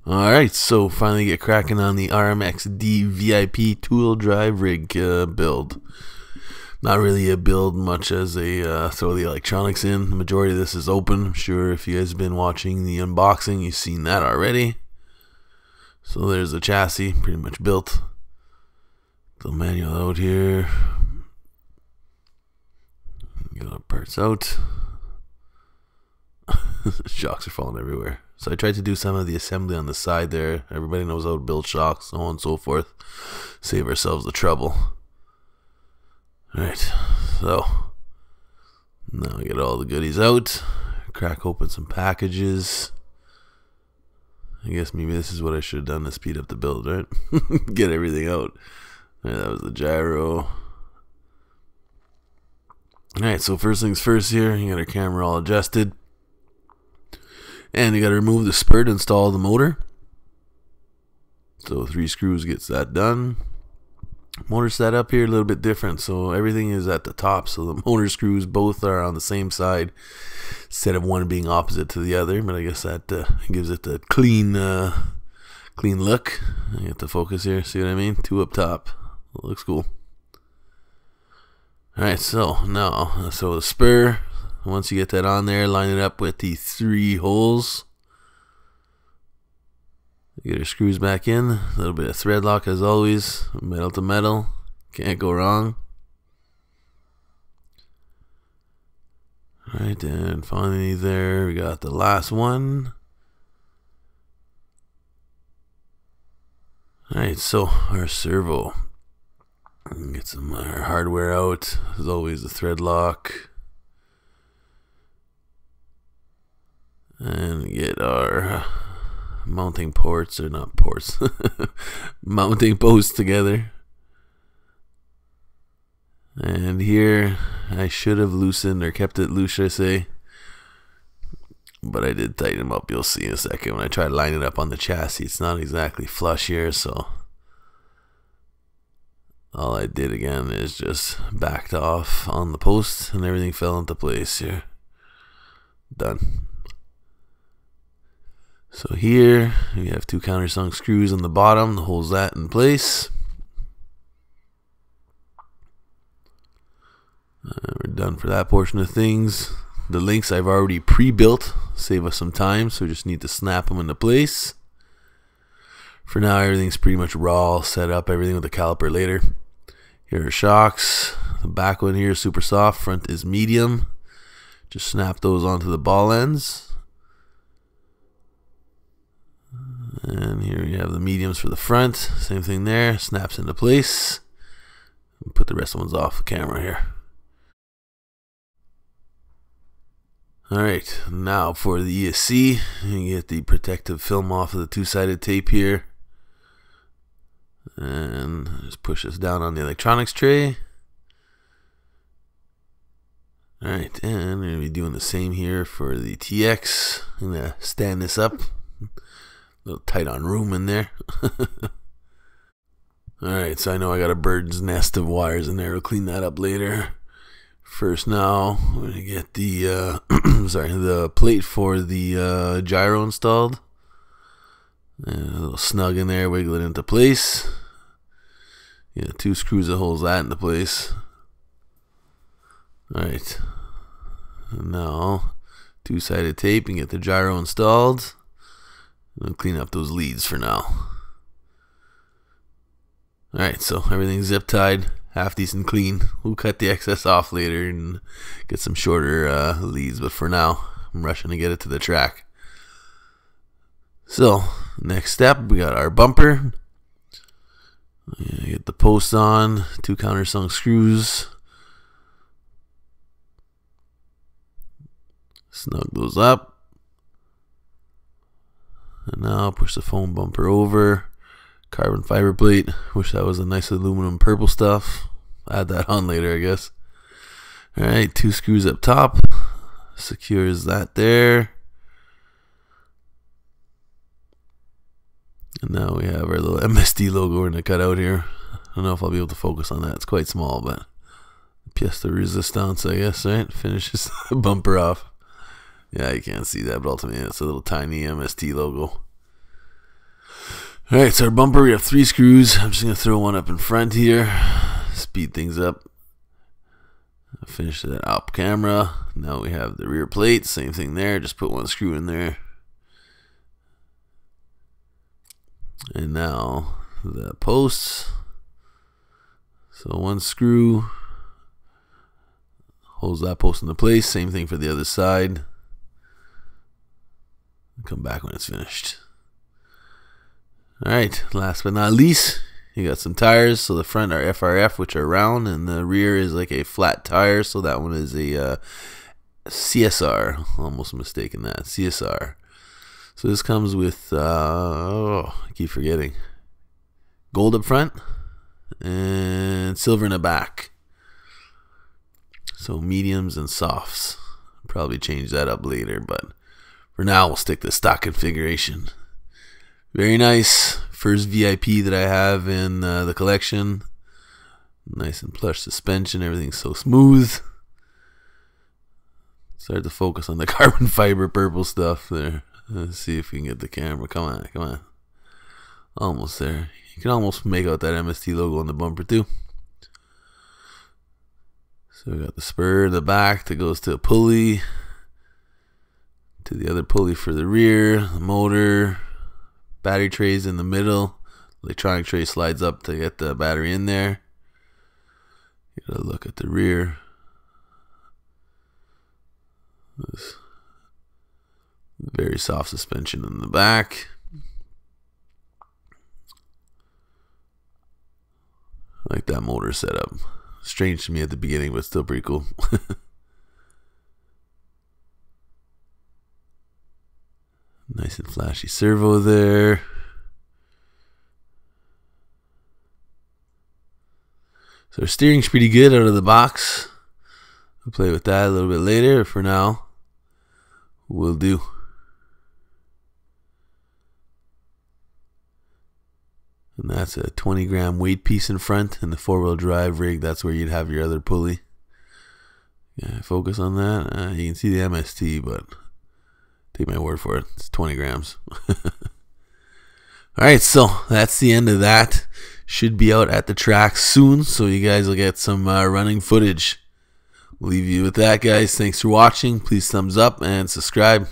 Alright, so finally get cracking on the RMX-D VIP tool drive rig build. Not really a build much as a throw the electronics in. The majority of this is open. I'm sure if you guys have been watching the unboxing, you've seen that already. So there's the chassis, pretty much built. The manual out here. Get our parts out. Shocks are falling everywhere. So I tried to do some of the assembly on the side there. Everybody knows how to build shocks, so on and so forth. Save ourselves the trouble. Alright, so now we get all the goodies out. Crack open some packages. I guess maybe this is what I should have done to speed up the build, right? Get everything out. Alright, that was the gyro. Alright, so first things first here, you got our camera all adjusted. And you got to remove the spur to install the motor. So 3 screws gets that done. Motor setup here a little bit different. So everything is at the top. So the motor screws both are on the same side instead of one being opposite to the other. But I guess that gives it the clean look. I get the focus here. See what I mean? 2 up top. It looks cool. Alright, so now, the spur. Once you get that on there, line it up with the 3 holes. Get your screws back in. A little bit of thread lock as always. Metal to metal. Can't go wrong. Alright, and finally there we got the last one. Alright, so our servo. Get some our hardware out. As always, the thread lock. And get our mounting ports, or not ports, mounting posts together. And here I should have loosened or kept it loose, should I say, but I did tighten them up. You'll see in a second when I try to line it up on the chassis. It's not exactly flush here, so all I did again is just backed off on the post and everything fell into place here. Done. So here we have 2 countersunk screws on the bottom that holds that in place. We're done for that portion of things. The links I've already pre-built, save us some time, so we just need to snap them into place. For now, everything's pretty much raw, set up, everything with the caliper later. Here are shocks. The back one here is super soft, front is medium. Just snap those onto the ball ends. And here we have the mediums for the front. Same thing there. Snaps into place. Put the rest of the ones off the camera here. Alright, now for the ESC. You get the protective film off of the 2-sided tape here. And just push this down on the electronics tray. Alright, and we're going to be doing the same here for the TX. I'm going to stand this up. A little tight on room in there. Alright, so I know I got a bird's nest of wires in there. We'll clean that up later. First now, we're going to get the the plate for the gyro installed. And a little snug in there, wiggle it into place. Yeah, 2 screws that holds that into place. Alright. And now, 2-sided tape and get the gyro installed. I'll clean up those leads for now. Alright, so everything's zip tied, half decent clean. We'll cut the excess off later and get some shorter leads, but for now, I'm rushing to get it to the track. So, next step, we got our bumper. Get the posts on, 2 countersunk screws. Snug those up. And now push the foam bumper over. Carbon fiber plate. Wish that was a nice aluminum purple stuff. Add that on later, I guess. Alright, 2 screws up top. Secures that there. And now we have our little MST logo we're going to cut out here. I don't know if I'll be able to focus on that. It's quite small, but pièce de resistance, I guess, right? Finishes the bumper off. Yeah, you can't see that, but ultimately it's a little tiny MST logo. Alright, so our bumper, we have 3 screws. I'm just going to throw one up in front here. Speed things up. Finish that up camera. Now we have the rear plate. Same thing there. Just put 1 screw in there. And now the posts. So 1 screw holds that post into place. Same thing for the other side. Come back when it's finished. Alright, last but not least, you got some tires. So the front are FRF, which are round, and the rear is like a flat tire. So that one is a CSR. Almost mistaken that. CSR. So this comes with, I keep forgetting, gold up front and silver in the back. So mediums and softs. Probably change that up later, but for now we'll stick to stock configuration. Very nice. First VIP that I have in the collection. Nice and plush suspension. Everything's so smooth. Start to focus on the carbon fiber purple stuff there. Let's see if we can get the camera. Come on, come on. Almost there. You can almost make out that MST logo on the bumper too. So we got the spur in the back that goes to a pulley. To the other pulley for the rear. The motor. Battery trays in the middle. Electronic tray slides up to get the battery in there. Get a look at the rear. This very soft suspension in the back. I like that motor setup. Strange to me at the beginning, but still pretty cool. Nice and flashy servo there. So our steering's pretty good out of the box. We'll play with that a little bit later. For now, we'll do. And that's a 20-gram weight piece in front, and the 4-wheel drive rig, that's where you'd have your other pulley. Yeah, focus on that. You can see the MST, but take my word for it, it's 20 grams. Alright, so that's the end of that. Should be out at the track soon, so you guys will get some running footage. We'll leave you with that, guys. Thanks for watching. Please thumbs up and subscribe.